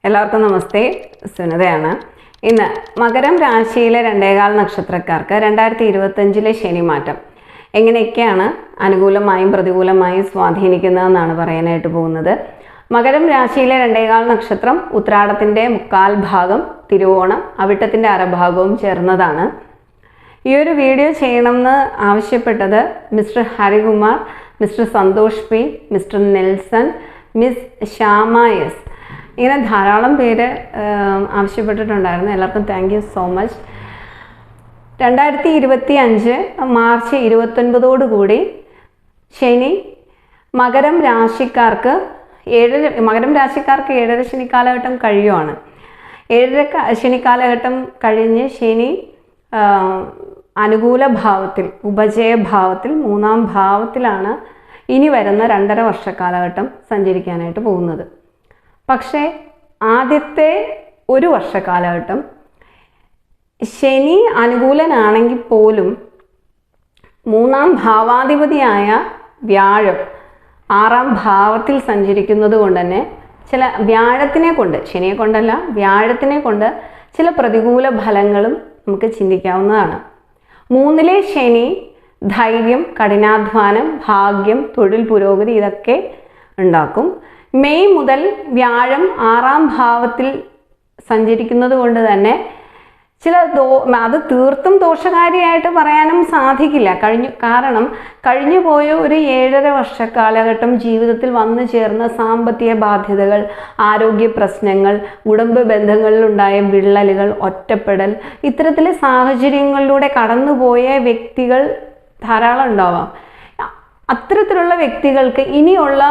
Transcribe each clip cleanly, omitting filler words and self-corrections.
എല്ലാവർക്കും നമസ്തേ. സുനിതയാണ്. ഇന്ന് മകരം രാശിയിലെ 2.25 നക്ഷത്രക്കാർക്ക് 2025 ശനി മാറ്റം എങ്ങനെയൊക്കെയാണ് അനുകൂലമായും പ്രതികൂലമായും സ്വാധീനിക്കുന്നതെന്നാണ് പറയാനായിട്ട് പോകുന്നത്. മകരം രാശിയിലെ 2.25 നക്ഷത്രം ഉത്രാടത്തിൻ്റെ 3/4 ഭാഗം, തിരുവോണം അവിട്ടത്തിൻ്റെ അരഭാഗവും ചേർന്നതാണ്. ഈ ഒരു വീഡിയോ ചെയ്യണമെന്ന് ആവശ്യപ്പെട്ടത് mister Harikumar, mister Santhosh P, mister Nelson, miss Shyama S, ഇങ്ങനെ ധാരാളം പേര് ആവശ്യപ്പെട്ടിട്ടുണ്ടായിരുന്നു. എല്ലാവർക്കും thank you so much. 2025 March 29 ശനി മകരം രാശിക്കാർക്ക് ഏഴര ശനി കാലഘട്ടം കഴിയുവാണ്. ശനി കാലഘട്ടം കഴിഞ്ഞ് ശനി അനുകൂല ഭാവത്തിൽ, ഉപജയഭാവത്തിൽ, 3-ാം ഭാവത്തിലാണ് ഇനി വരുന്ന 2.5 വർഷ കാലഘട്ടം സഞ്ചരിക്കാനായിട്ട് പോകുന്നത്. പക്ഷേ ആദ്യത്തെ 1 വർഷ കാലഘട്ടം ശനി അനുകൂലനാണെങ്കിൽ പോലും 3-ാം ഭാവാധിപതിയായ വ്യാഴം 6-ാം ഭാവത്തിൽ സഞ്ചരിക്കുന്നത് കൊണ്ട് തന്നെ ചില വ്യാഴത്തിനെ കൊണ്ട്, ശനിയെ കൊണ്ടല്ല വ്യാഴത്തിനെ കൊണ്ട് ചില പ്രതികൂല ഫലങ്ങളും നമുക്ക് ചിന്തിക്കാവുന്നതാണ്. 3-ലെ ശനി ധൈര്യം, കഠിനാധ്വാനം, ഭാഗ്യം, തൊഴിൽ പുരോഗതി ഇതൊക്കെ ഉണ്ടാക്കും. മെയ് മുതൽ വ്യാഴം 6-ാം ഭാവത്തിൽ സഞ്ചരിക്കുന്നത് കൊണ്ട് തന്നെ അത് തീർത്തും ദോഷകാരിയായിട്ട് പറയാനും സാധിക്കില്ല. കാരണം കഴിഞ്ഞു പോയ ഒരു 7.5 വർഷ കാലഘട്ടം ജീവിതത്തിൽ വന്നു ചേർന്ന സാമ്പത്തിക ബാധ്യതകൾ, ആരോഗ്യ പ്രശ്നങ്ങൾ, കുടുംബ ബന്ധങ്ങളിലുണ്ടായ വിള്ളലുകൾ, ഒറ്റപ്പെടൽ, ഇത്തരത്തിലെ സാഹചര്യങ്ങളിലൂടെ കടന്നുപോയ വ്യക്തികൾ ധാരാളം ഉണ്ടാവാം. അത്തരത്തിലുള്ള വ്യക്തികൾക്ക് ഇനിയുള്ള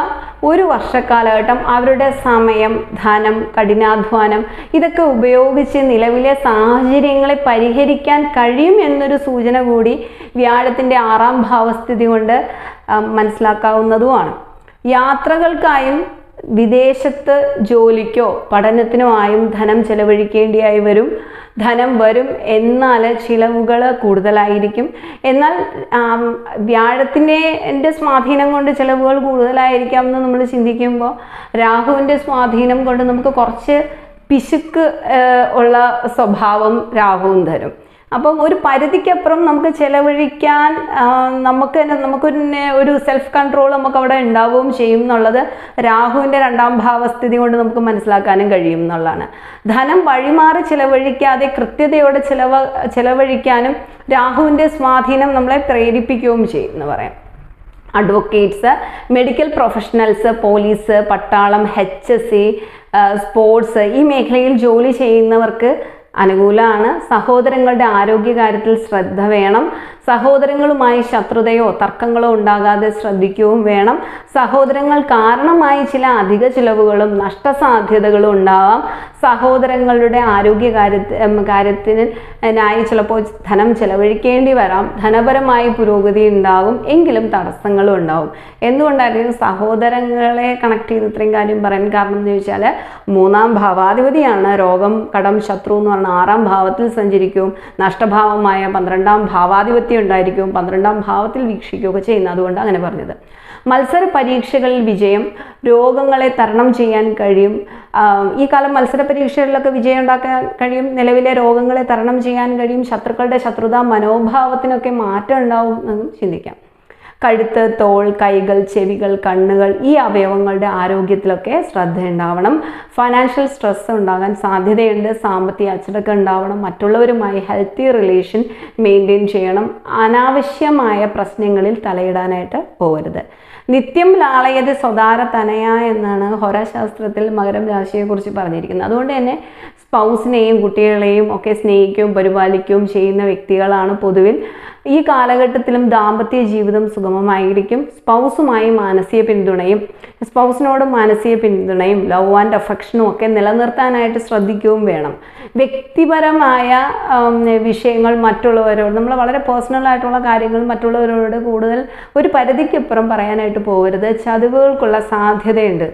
1 വർഷക്കാലഘട്ടം അവരുടെ സമയം, ധനം, കഠിനാധ്വാനം ഇതൊക്കെ ഉപയോഗിച്ച് നിലവിലെ സാഹചര്യങ്ങളെ പരിഹരിക്കാൻ കഴിയും എന്നൊരു സൂചന കൂടി വ്യാഴത്തിൻ്റെ 6-ാം ഭാവസ്ഥിതി കൊണ്ട് മനസ്സിലാക്കാവുന്നതുമാണ്. യാത്രകൾക്കായും വിദേശത്ത് ജോലിക്കോ പഠനത്തിനുമായും ധനം ചെലവഴിക്കേണ്ടിയായി വരും. ധനം വരും, എന്നാൽ ചിലവുകൾ കൂടുതലായിരിക്കും. എന്നാൽ വ്യാഴത്തിൻ്റെ സ്വാധീനം കൊണ്ട് ചിലവുകൾ കൂടുതലായിരിക്കാം എന്ന് നമ്മൾ ചിന്തിക്കുമ്പോൾ രാഹുവിൻ്റെ സ്വാധീനം കൊണ്ട് നമുക്ക് കുറച്ച് പിശുക്ക് ഉള്ള സ്വഭാവം രാഹുവും തരും. അപ്പം ഒരു പരിധിക്കപ്പുറം നമുക്ക് ചെലവഴിക്കാൻ നമുക്കൊരു സെൽഫ് കൺട്രോൾ നമുക്ക് അവിടെ ഉണ്ടാവുകയും ചെയ്യും എന്നുള്ളത് രാഹുവിൻ്റെ 2-ാം ഭാവസ്ഥിതി കൊണ്ട് നമുക്ക് മനസ്സിലാക്കാനും കഴിയും എന്നുള്ളതാണ്. ധനം വഴിമാറി ചിലവഴിക്കാതെ കൃത്യതയോടെ ചെലവഴിക്കാനും രാഹുവിൻ്റെ സ്വാധീനം നമ്മളെ പ്രേരിപ്പിക്കുകയും ചെയ്യും എന്ന് പറയാം. അഡ്വക്കേറ്റ്സ്, മെഡിക്കൽ പ്രൊഫഷണൽസ്, പോലീസ്, പട്ടാളം, HSC, സ്പോർട്സ് ഈ മേഖലയിൽ ജോലി ചെയ്യുന്നവർക്ക് അനുകൂലമാണ്. സഹോദരങ്ങളുടെ ആരോഗ്യകാര്യത്തിൽ ശ്രദ്ധ വേണം. സഹോദരങ്ങളുമായി ശത്രുതയോ തർക്കങ്ങളോ ഉണ്ടാകാതെ ശ്രദ്ധിക്കുകയും വേണം. സഹോദരങ്ങൾ കാരണമായി ചില അധിക ചിലവുകളും നഷ്ടസാധ്യതകളും ഉണ്ടാവാം. സഹോദരങ്ങളുടെ കാര്യത്തിനായി ചിലപ്പോൾ ധനം ചെലവഴിക്കേണ്ടി വരാം. ധനപരമായി പുരോഗതി ഉണ്ടാകും, എങ്കിലും തടസ്സങ്ങളും ഉണ്ടാവും. എന്തുകൊണ്ടായിരിക്കും സഹോദരങ്ങളെ കണക്ട് ചെയ്ത് ഇത്രയും കാര്യം പറയാൻ കാരണം എന്ന് ചോദിച്ചാൽ 3-ാം ഭാവാധിപതിയാണ്. രോഗം, കടം, ശത്രു എന്ന് പറഞ്ഞാൽ 6-ാം ഭാവത്തിൽ സഞ്ചരിക്കും. നഷ്ടഭാവമായ 12-ാം ഭാവാധിപത്യം ഉണ്ടായിരിക്കും. 12-ാം ഭാവത്തിൽ വീക്ഷിക്കുകയൊക്കെ ചെയ്യുന്നത്. അതുകൊണ്ട് അങ്ങനെ പറഞ്ഞത്. മത്സര പരീക്ഷകളിൽ വിജയം, രോഗങ്ങളെ തരണം ചെയ്യാൻ കഴിയും. ഈ കാലം മത്സര പരീക്ഷകളിലൊക്കെ വിജയം ഉണ്ടാക്കാൻ കഴിയും. നിലവിലെ രോഗങ്ങളെ തരണം ചെയ്യാൻ കഴിയും. ശത്രുക്കളുടെ ശത്രുതാ മനോഭാവത്തിനൊക്കെ മാറ്റം ഉണ്ടാവും എന്നും ചിന്തിക്കാം. കഴുത്ത്, തോൾ, കൈകൾ, ചെവികൾ, കണ്ണുകൾ ഈ അവയവങ്ങളുടെ ആരോഗ്യത്തിലൊക്കെ ശ്രദ്ധ ഉണ്ടാവണം. ഫൈനാൻഷ്യൽ സ്ട്രെസ് ഉണ്ടാകാൻ സാധ്യതയുണ്ട്. സാമ്പത്തിക അച്ചടക്കം ഉണ്ടാവണം. മറ്റുള്ളവരുമായി ഹെൽത്തി റിലേഷൻ മെയിൻറ്റെയിൻ ചെയ്യണം. അനാവശ്യമായ പ്രശ്നങ്ങളിൽ തലയിടാനായിട്ട് പോകരുത്. നിത്യം ലാളയത സ്വതാര തനയ എന്നാണ് ഹോരാശാസ്ത്രത്തിൽ മകരം രാശിയെക്കുറിച്ച് പറഞ്ഞിരിക്കുന്നത്. അതുകൊണ്ട് തന്നെ സ്പൗസിനെയും കുട്ടികളെയും ഒക്കെ സ്നേഹിക്കുകയും പരിപാലിക്കുകയും ചെയ്യുന്ന വ്യക്തികളാണ് പൊതുവിൽ. ഈ കാലഘട്ടത്തിലും ദാമ്പത്യ ജീവിതം സുഗമമായിരിക്കും. സ്പൗസിനോട് മാനസിക പിന്തുണയും ലവ് ആൻഡ് അഫക്ഷനും ഒക്കെ നിലനിർത്താനായിട്ട് ശ്രദ്ധിക്കുകയും വേണം. വ്യക്തിപരമായ വിഷയങ്ങൾ മറ്റുള്ളവരോട്, നമ്മൾ വളരെ പേഴ്സണൽ ആയിട്ടുള്ള കാര്യങ്ങൾ മറ്റുള്ളവരോട് കൂടുതൽ ഒരു പരിധിക്കപ്പുറം പറയാനായിട്ട് പോകരുത്. ചതിവുകൾക്കുള്ള സാധ്യതയുണ്ട്.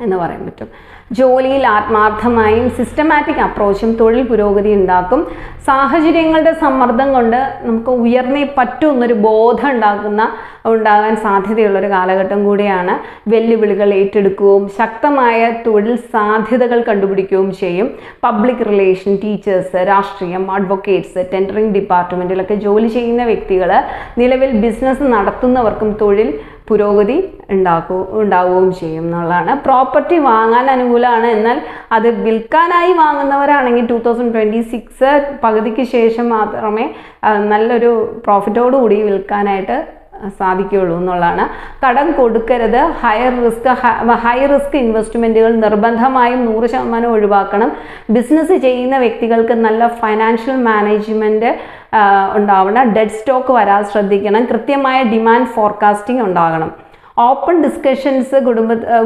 എന്ന് പറയാൻ പറ്റും. ജോലിയിൽ ആത്മാർത്ഥമായും സിസ്റ്റമാറ്റിക് അപ്രോച്ചും തൊഴിൽ പുരോഗതി ഉണ്ടാക്കും. സാഹചര്യങ്ങളുടെ സമ്മർദ്ദം കൊണ്ട് നമുക്ക് ഉയർന്നേ പറ്റൂ എന്നൊരു ബോധം ഉണ്ടാകാൻ സാധ്യതയുള്ളൊരു കാലഘട്ടം കൂടിയാണ്. വെല്ലുവിളികൾ ഏറ്റെടുക്കുകയും ശക്തമായ തൊഴിൽ സാധ്യതകൾ കണ്ടുപിടിക്കുകയും ചെയ്യും. പബ്ലിക് റിലേഷൻ, ടീച്ചേഴ്സ്, രാഷ്ട്രീയം, അഡ്വക്കേറ്റ്സ്, ടെൻഡറിംഗ് ഡിപ്പാർട്ട്മെൻറ്റിലൊക്കെ ജോലി ചെയ്യുന്ന വ്യക്തികൾ, നിലവിൽ ബിസിനസ് നടത്തുന്നവർക്കും തൊഴിൽ പുരോഗതി ഉണ്ടാവുകയും ചെയ്യും എന്നുള്ളതാണ്. പ്രോപ്പർട്ടി വാങ്ങാൻ അനുകൂലമാണ്. എന്നാൽ അത് വിൽക്കാനായി വാങ്ങുന്നവരാണെങ്കിൽ 2026 പകുതിക്ക് ശേഷം മാത്രമേ നല്ലൊരു പ്രോഫിറ്റോടുകൂടി വിൽക്കാനായിട്ട് സാധിക്കുകയുള്ളൂ എന്നുള്ളതാണ്. കടം കൊടുക്കരുത്. ഹൈ റിസ്ക് ഇൻവെസ്റ്റ്മെൻറ്റുകൾ നിർബന്ധമായും 100% ഒഴിവാക്കണം. ബിസിനസ് ചെയ്യുന്ന വ്യക്തികൾക്ക് നല്ല ഫൈനാൻഷ്യൽ മാനേജ്മെൻറ്റ് ഉണ്ടാവണം. ഡെഡ് സ്റ്റോക്ക് വരാതെ ശ്രദ്ധിക്കണം. കൃത്യമായ ഡിമാൻഡ് ഫോർകാസ്റ്റിംഗ് ഉണ്ടാകണം. ഓപ്പൺ ഡിസ്കഷൻസ്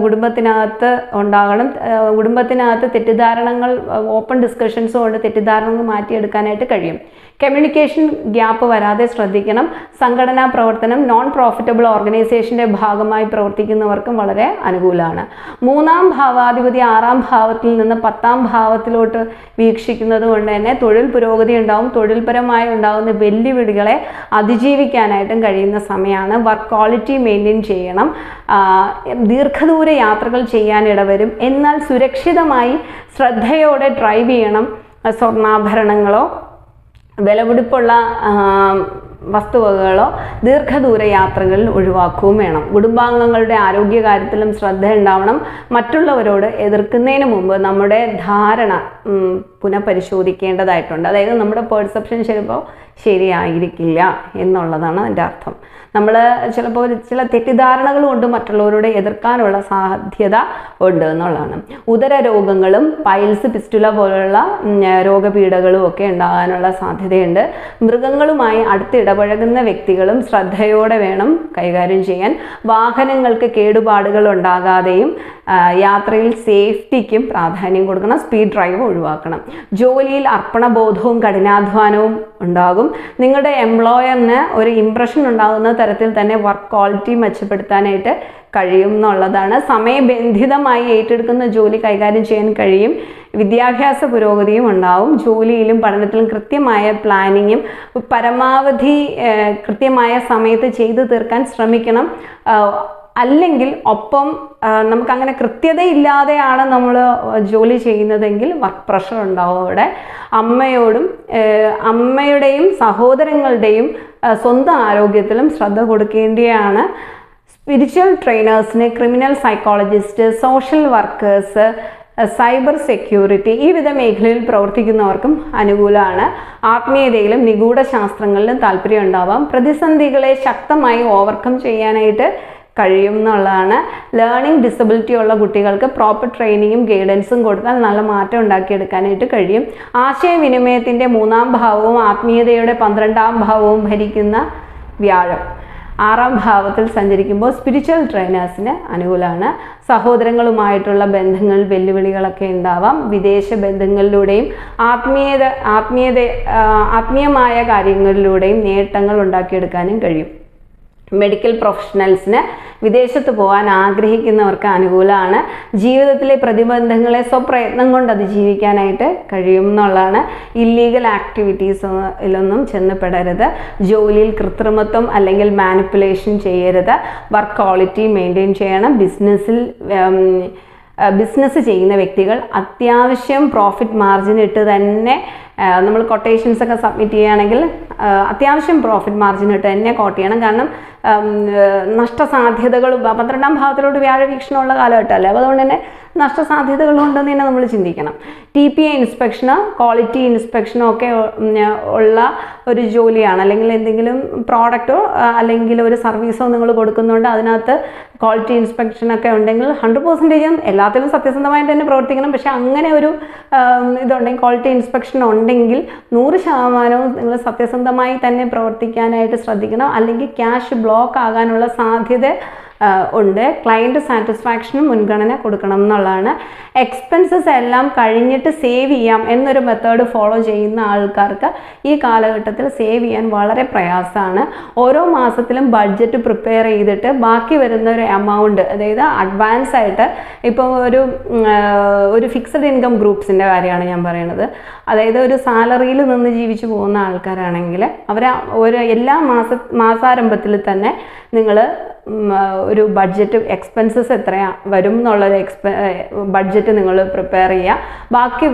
കുടുംബത്തിനകത്ത് ഉണ്ടാകണം. കുടുംബത്തിനകത്ത് തെറ്റിദ്ധാരണകൾ, ഓപ്പൺ ഡിസ്കഷൻസ് കൊണ്ട് തെറ്റിദ്ധാരണകൾ മാറ്റിയെടുക്കാനായിട്ട് കഴിയും. കമ്മ്യൂണിക്കേഷൻ ഗ്യാപ്പ് വരാതെ ശ്രദ്ധിക്കണം. സംഘടനാ പ്രവർത്തനം, നോൺ പ്രോഫിറ്റബിൾ ഓർഗനൈസേഷൻ്റെ ഭാഗമായി പ്രവർത്തിക്കുന്നവർക്കും വളരെ അനുകൂലമാണ്. 3ാം ഭാവാധിപതി 6ാം ഭാവത്തിൽ നിന്ന് 10ാം ഭാവത്തിലോട്ട് വീക്ഷിക്കുന്നത് കൊണ്ട് തന്നെ തൊഴിൽ പുരോഗതി ഉണ്ടാവും. തൊഴിൽപരമായി ഉണ്ടാകുന്ന വെല്ലുവിളികളെ അതിജീവിക്കാനായിട്ടും കഴിയുന്ന സമയമാണ്. വർക്ക് ക്വാളിറ്റി മെയിൻറ്റെയിൻ ചെയ്യണം. ദീർഘദൂര യാത്രകൾ ചെയ്യാനിടവരും. എന്നാൽ സുരക്ഷിതമായി ശ്രദ്ധയോടെ ഡ്രൈവ് ചെയ്യണം. സ്വർണ്ണാഭരണങ്ങളോ വിലപിടിപ്പുള്ള വസ്തുവകകളോ ദീർഘദൂര യാത്രകളിൽ ഒഴിവാക്കുകയും വേണം. കുടുംബാംഗങ്ങളുടെ ആരോഗ്യകാര്യത്തിലും ശ്രദ്ധ ഉണ്ടാവണം. മറ്റുള്ളവരോട് എതിർക്കുന്നതിന് മുമ്പ് നമ്മുടെ ധാരണ പുനഃപരിശോധിക്കേണ്ടതായിട്ടുണ്ട്. അതായത് നമ്മുടെ പെർസെപ്ഷൻ ചിലപ്പോൾ ശരിയായിരിക്കില്ല എന്നുള്ളതാണ് അതിൻ്റെ അർത്ഥം. നമ്മൾ ചിലപ്പോൾ ചില തെറ്റിദ്ധാരണകൾ കൊണ്ട് മറ്റുള്ളവരോട് എതിർക്കാനുള്ള സാധ്യത ഉണ്ട് എന്നുള്ളതാണ്. ഉദര രോഗങ്ങളും പൈൽസ്, പിസ്റ്റുല പോലുള്ള രോഗപീഠകളും ഒക്കെ ഉണ്ടാകാനുള്ള സാധ്യതയുണ്ട്. മൃഗങ്ങളുമായി അടുത്തിടപഴകുന്ന വ്യക്തികളും ശ്രദ്ധയോടെ വേണം കൈകാര്യം ചെയ്യാൻ. വാഹനങ്ങൾക്ക് കേടുപാടുകൾ ഉണ്ടാകാതെയും യാത്രയിൽ സേഫ്റ്റിക്കും പ്രാധാന്യം കൊടുക്കണം. സ്പീഡ് ഡ്രൈവ് ഒഴിവാക്കണം. ജോലിയിൽ അർപ്പണബോധവും കഠിനാധ്വാനവും ഉണ്ടാകും. നിങ്ങളുടെ എംപ്ലോയറിന് ഒരു ഇംപ്രഷൻ ഉണ്ടാകുന്ന തരത്തിൽ തന്നെ വർക്ക് ക്വാളിറ്റി മെച്ചപ്പെടുത്താനായിട്ട് കഴിയും എന്നുള്ളതാണ്. സമയബന്ധിതമായി ഏറ്റെടുക്കുന്ന ജോലി കൈകാര്യം ചെയ്യാൻ കഴിയും. വിദ്യാഭ്യാസ പുരോഗതിയും ഉണ്ടാവും. ജോലിയിലും പഠനത്തിലും കൃത്യമായ പ്ലാനിങ്ങും പരമാവധി കൃത്യമായ സമയത്ത് ചെയ്തു തീർക്കാൻ ശ്രമിക്കണം. അല്ലെങ്കിൽ ഒപ്പം നമുക്കങ്ങനെ കൃത്യതയില്ലാതെയാണ് നമ്മൾ ജോലി ചെയ്യുന്നതെങ്കിൽ വർക്ക് പ്രഷർ ഉണ്ടാവും. അവിടെ അമ്മയുടെയും സഹോദരങ്ങളുടെയും സ്വന്തം ആരോഗ്യത്തിലും ശ്രദ്ധ കൊടുക്കേണ്ടിയാണ്. സ്പിരിച്വൽ ട്രെയിനേഴ്സിന്, criminal psychologist, social workers, cyber security ഈ വിധ മേഖലയിൽ പ്രവർത്തിക്കുന്നവർക്കും അനുകൂലമാണ്. ആത്മീയതയിലും നിഗൂഢ ശാസ്ത്രങ്ങളിലും താല്പര്യം ഉണ്ടാവാം. പ്രതിസന്ധികളെ ശക്തമായി ഓവർകം ചെയ്യാനായിട്ട് കഴിയും എന്നുള്ളതാണ്. ലേണിംഗ് ഡിസബിലിറ്റി ഉള്ള കുട്ടികൾക്ക് പ്രോപ്പർ ട്രെയിനിങ്ങും ഗൈഡൻസും കൊടുത്താൽ നല്ല മാറ്റം ഉണ്ടാക്കിയെടുക്കാനായിട്ട് കഴിയും. ആശയവിനിമയത്തിൻ്റെ 3ാം ഭാവവും ആത്മീയതയുടെ 12ാം ഭാവവും ഭരിക്കുന്ന വ്യാഴം 6ാം ഭാവത്തിൽ സഞ്ചരിക്കുമ്പോൾ സ്പിരിച്വൽ ട്രെയിനേഴ്സിന് അനുകൂലമാണ്. സഹോദരങ്ങളുമായിട്ടുള്ള ബന്ധങ്ങളിൽ വെല്ലുവിളികളൊക്കെ ഉണ്ടാവാം. വിദേശ ബന്ധങ്ങളിലൂടെയും ആത്മീയമായ കാര്യങ്ങളിലൂടെയും നേട്ടങ്ങൾ ഉണ്ടാക്കിയെടുക്കാനും കഴിയും. മെഡിക്കൽ പ്രൊഫഷണൽസിന് വിദേശത്ത് പോകാൻ ആഗ്രഹിക്കുന്നവർക്ക് അനുകൂലമാണ്. ജീവിതത്തിലെ പ്രതിബന്ധങ്ങളെ സ്വപ്രയത്നം കൊണ്ട് അതിജീവിക്കാനായിട്ട് കഴിയും എന്നുള്ളതാണ്. ഇല്ലീഗൽ ആക്ടിവിറ്റീസിലൊന്നും ചെന്നപ്പെടരുത്. ജോലിയിൽ കൃത്രിമത്വം അല്ലെങ്കിൽ മാനിപ്പുലേഷൻ ചെയ്യരുത്. വർക്ക് ക്വാളിറ്റി മെയിൻറ്റെയിൻ ചെയ്യണം. ബിസിനസ് ചെയ്യുന്ന വ്യക്തികൾ അത്യാവശ്യം പ്രോഫിറ്റ് മാർജിൻ ഇട്ട് തന്നെ നമ്മൾ കൊട്ടേഷൻസ് ഒക്കെ സബ്മിറ്റ് ചെയ്യുകയാണെങ്കിൽ അത്യാവശ്യം പ്രോഫിറ്റ് മാർജിൻ ഇട്ട് തന്നെ കോട്ട് ചെയ്യണം. കാരണം നഷ്ടസാധ്യതകളും 12ാം ഭാവത്തിലോട്ട് വ്യാഴവീക്ഷണമുള്ള കാലഘട്ടമല്ലേ. അപ്പോൾ അതുകൊണ്ട് തന്നെ നഷ്ടസാധ്യതകളുണ്ടെന്ന് തന്നെ നമ്മൾ ചിന്തിക്കണം. TPA ഇൻസ്പെക്ഷനോ ക്വാളിറ്റി ഇൻസ്പെക്ഷനോ ഒക്കെ ഉള്ള ഒരു ജോലിയാണ്. അല്ലെങ്കിൽ എന്തെങ്കിലും പ്രോഡക്റ്റോ അല്ലെങ്കിൽ ഒരു സർവീസോ നിങ്ങൾ കൊടുക്കുന്നുണ്ട്, അതിനകത്ത് ക്വാളിറ്റി ഇൻസ്പെക്ഷനൊക്കെ ഉണ്ടെങ്കിൽ 100% എല്ലാത്തിലും സത്യസന്ധമായിട്ട് തന്നെ പ്രവർത്തിക്കണം. പക്ഷേ അങ്ങനെ ഒരു ഇതുണ്ടെങ്കിൽ, ക്വാളിറ്റി ഇൻസ്പെക്ഷൻ ഉണ്ടെങ്കിൽ 100% നിങ്ങൾ സത്യസന്ധമായി തന്നെ പ്രവർത്തിക്കാനായിട്ട് ശ്രദ്ധിക്കണം. അല്ലെങ്കിൽ ക്യാഷ് ബ്ലോക്ക് ആകാനുള്ള സാധ്യത ഉണ്ട്. ക്ലയൻറ്റ് സാറ്റിസ്ഫാക്ഷന് മുൻഗണന കൊടുക്കണം എന്നുള്ളതാണ്. എക്സ്പെൻസസ് എല്ലാം കഴിഞ്ഞിട്ട് സേവ് ചെയ്യാം എന്നൊരു മെത്തേഡ് ഫോളോ ചെയ്യുന്ന ആൾക്കാർക്ക് ഈ കാലഘട്ടത്തിൽ സേവ് ചെയ്യാൻ വളരെ പ്രയാസമാണ്. ഓരോ മാസത്തിലും ബഡ്ജറ്റ് പ്രിപ്പയർ ചെയ്തിട്ട് ബാക്കി വരുന്ന ഒരു എമൗണ്ട്, അതായത് അഡ്വാൻസ് ആയിട്ട്, ഇപ്പോൾ ഒരു ഫിക്സഡ് ഇൻകം ഗ്രൂപ്പ്സിൻ്റെ കാര്യമാണ് ഞാൻ പറയുന്നത്. അതായത് ഒരു സാലറിയിൽ നിന്ന് ജീവിച്ചു പോകുന്ന ആൾക്കാരാണെങ്കിൽ അവർ എല്ലാ മാസാരംഭത്തിൽ തന്നെ നിങ്ങൾ ഒരു ബഡ്ജറ്റ് എക്സ്പെൻസസ് എത്രയാണ് വരും എന്നുള്ളൊരു ബഡ്ജറ്റ് നിങ്ങൾ പ്രിപ്പയർ ചെയ്യുക. ബാക്കി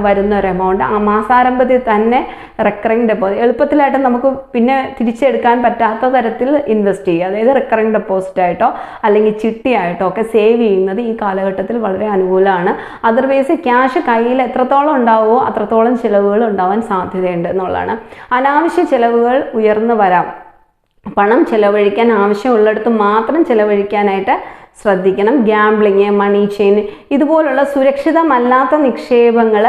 വരുന്ന ഒരു എമൗണ്ട് ആ മാസാരംഭത്തിൽ തന്നെ റെക്കറിങ് ഡെപ്പോസിറ്റ്, എളുപ്പത്തിലായിട്ട് നമുക്ക് പിന്നെ തിരിച്ചെടുക്കാൻ പറ്റാത്ത തരത്തിൽ ഇൻവെസ്റ്റ് ചെയ്യുക. അതായത് റെക്കറിങ് ഡെപ്പോസിറ്റ് ആയിട്ടോ അല്ലെങ്കിൽ ചിട്ടിയായിട്ടോ ഒക്കെ സേവ് ചെയ്യുന്നത് ഈ കാലഘട്ടത്തിൽ വളരെ അനുകൂലമാണ്. അതർവൈസ് ക്യാഷ് കയ്യിൽ എത്രത്തോളം ഉണ്ടാവുമോ അത്രത്തോളം ചിലവുകൾ ഉണ്ടാവാൻ സാധ്യതയുണ്ട് എന്നുള്ളതാണ്. അനാവശ്യ ചിലവുകൾ ഉയർന്നു വരാം. പണം ചിലവഴിക്കാൻ ആവശ്യമുള്ളിടത്ത് മാത്രം ചിലവഴിക്കാനായിട്ട് ശ്രദ്ധിക്കണം. ഗ്യാംബ്ലിങ്, മണി ചെയിൻ ഇതുപോലുള്ള സുരക്ഷിതമല്ലാത്ത നിക്ഷേപങ്ങൾ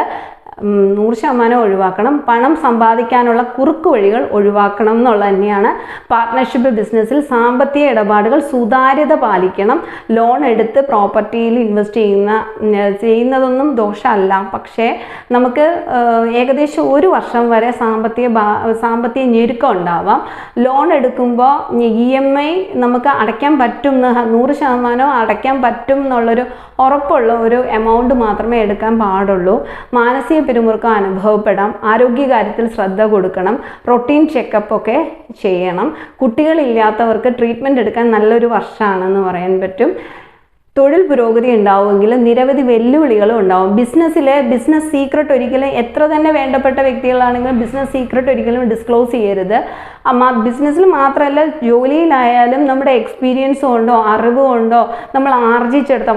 100% ഒഴിവാക്കണം. പണം സമ്പാദിക്കാനുള്ള കുറുക്കു വഴികൾ ഒഴിവാക്കണം എന്നുള്ളത് തന്നെയാണ്. പാർട്ട്ണർഷിപ്പ് ബിസിനസ്സിൽ സാമ്പത്തിക ഇടപാടുകൾ സുതാര്യത പാലിക്കണം. ലോൺ എടുത്ത് പ്രോപ്പർട്ടിയിൽ ഇൻവെസ്റ്റ് ചെയ്യുന്നതൊന്നും ദോഷമല്ല. പക്ഷേ നമുക്ക് ഏകദേശം 1 വർഷം വരെ സാമ്പത്തിക ഞെരുക്കം ഉണ്ടാവാം. ലോൺ എടുക്കുമ്പോൾ EMI നമുക്ക് അടയ്ക്കാൻ പറ്റും, 100% അടയ്ക്കാൻ പറ്റും എന്നുള്ളൊരു ഉറപ്പുള്ള ഒരു എമൗണ്ട് മാത്രമേ എടുക്കാൻ പാടുള്ളൂ. മാനസിക പിരിമുറുക്കം അനുഭവപ്പെടാം. ആരോഗ്യകാര്യത്തിൽ ശ്രദ്ധ കൊടുക്കണം. റൊട്ടീൻ ചെക്കപ്പ് ഒക്കെ ചെയ്യണം. കുട്ടികളില്ലാത്തവർക്ക് ട്രീറ്റ്മെൻറ്റ് എടുക്കാൻ നല്ലൊരു വർഷമാണെന്ന് പറയാൻ പറ്റും. തൊഴിൽ പുരോഗതി ഉണ്ടാവുമെങ്കിലും നിരവധി വെല്ലുവിളികളും ഉണ്ടാവും. ബിസിനസ് സീക്രട്ട് ഒരിക്കലും, എത്ര തന്നെ വേണ്ടപ്പെട്ട വ്യക്തികളാണെങ്കിലും ബിസിനസ് സീക്രട്ട് ഒരിക്കലും ഡിസ്ക്ലോസ് ചെയ്യരുത്. ബിസിനസ്സിൽ മാത്രമല്ല, ജോലിയിലായാലും നമ്മുടെ എക്സ്പീരിയൻസ് കൊണ്ടോ അറിവ് കൊണ്ടോ നമ്മൾ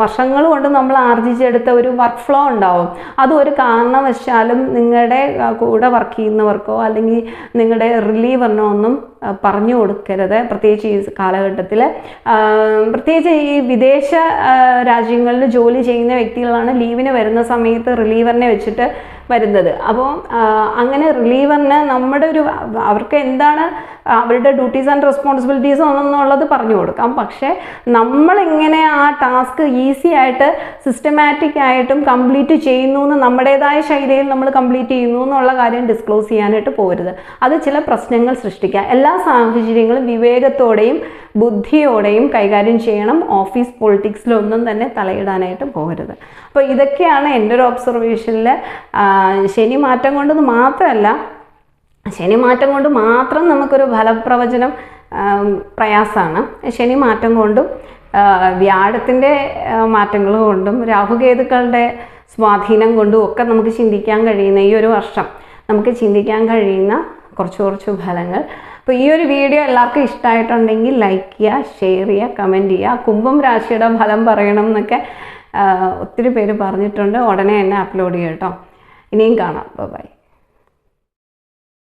വർഷങ്ങൾ കൊണ്ട് നമ്മൾ ആർജിച്ചെടുത്ത ഒരു വർക്ക് ഫ്ലോ ഉണ്ടാവും. അത് ഒരു കാരണവശാലും നിങ്ങളുടെ കൂടെ വർക്ക് ചെയ്യുന്നവർക്കോ അല്ലെങ്കിൽ നിങ്ങളുടെ റിലീവറിനോ ഒന്നും പറഞ്ഞു കൊടുക്കരുത്. പ്രത്യേകിച്ച് ഈ കാലഘട്ടത്തിൽ, പ്രത്യേകിച്ച് ഈ വിദേശ രാജ്യങ്ങളിൽ ജോലി ചെയ്യുന്ന വ്യക്തികളാണ് ലീവിന് വരുന്ന സമയത്ത് റിലീവറിനെ വെച്ചിട്ട് വരുന്നത്. അപ്പോൾ അങ്ങനെ റിലീവറിന് അവർക്ക് എന്താണ് അവരുടെ ഡ്യൂട്ടീസ് ആൻഡ് റെസ്പോൺസിബിലിറ്റീസ് എന്നുള്ളത് പറഞ്ഞു കൊടുക്കാം. പക്ഷേ നമ്മളെങ്ങനെ ആ ടാസ്ക് ഈസി ആയിട്ട് സിസ്റ്റമാറ്റിക് ആയിട്ടും കംപ്ലീറ്റ് ചെയ്യുന്നു എന്ന്, നമ്മുടേതായ ശൈലിയിൽ നമ്മൾ കംപ്ലീറ്റ് ചെയ്യുന്നു എന്നുള്ള കാര്യം ഡിസ്ക്ലോസ് ചെയ്യാനായിട്ട് പോകരുത്. അത് ചില പ്രശ്നങ്ങൾ സൃഷ്ടിക്കുക. എല്ലാ സാഹചര്യങ്ങളും വിവേകത്തോടെയും ബുദ്ധിയോടെയും കൈകാര്യം ചെയ്യണം. ഓഫീസ് പൊളിറ്റിക്സിലൊന്നും തന്നെ തലയിടാനായിട്ട് പോകരുത്. അപ്പോൾ ഇതൊക്കെയാണ് എൻ്റെ ഒരു ഒബ്സർവേഷനിൽ. ശനി മാറ്റം കൊണ്ടൊന്നും മാത്രമല്ല, ശനി മാറ്റം കൊണ്ട് മാത്രം നമുക്കൊരു ഫലപ്രവചനം പ്രയാസമാണ്. ശനി മാറ്റം കൊണ്ടും വ്യാഴത്തിൻ്റെ മാറ്റങ്ങൾ കൊണ്ടും രാഹുകേതുക്കളുടെ സ്വാധീനം കൊണ്ടും ഒക്കെ നമുക്ക് ചിന്തിക്കാൻ കഴിയുന്ന, ഈ ഒരു വർഷം നമുക്ക് ചിന്തിക്കാൻ കഴിയുന്ന കുറച്ച് ഫലങ്ങൾ. അപ്പോൾ ഈ ഒരു വീഡിയോ എല്ലാവർക്കും ഇഷ്ടമായിട്ടുണ്ടെങ്കിൽ ലൈക്ക് ചെയ്യുക, ഷെയർ ചെയ്യുക, കമൻറ്റ് ചെയ്യുക. കുംഭം രാശിയുടെ ഫലം പറയണം എന്നൊക്കെ ഒത്തിരി പേര് പറഞ്ഞിട്ടുണ്ട്. ഉടനെ തന്നെ അപ്ലോഡ് ചെയ്യാം കേട്ടോ. ഇനിയും കാണാം. ബൈ.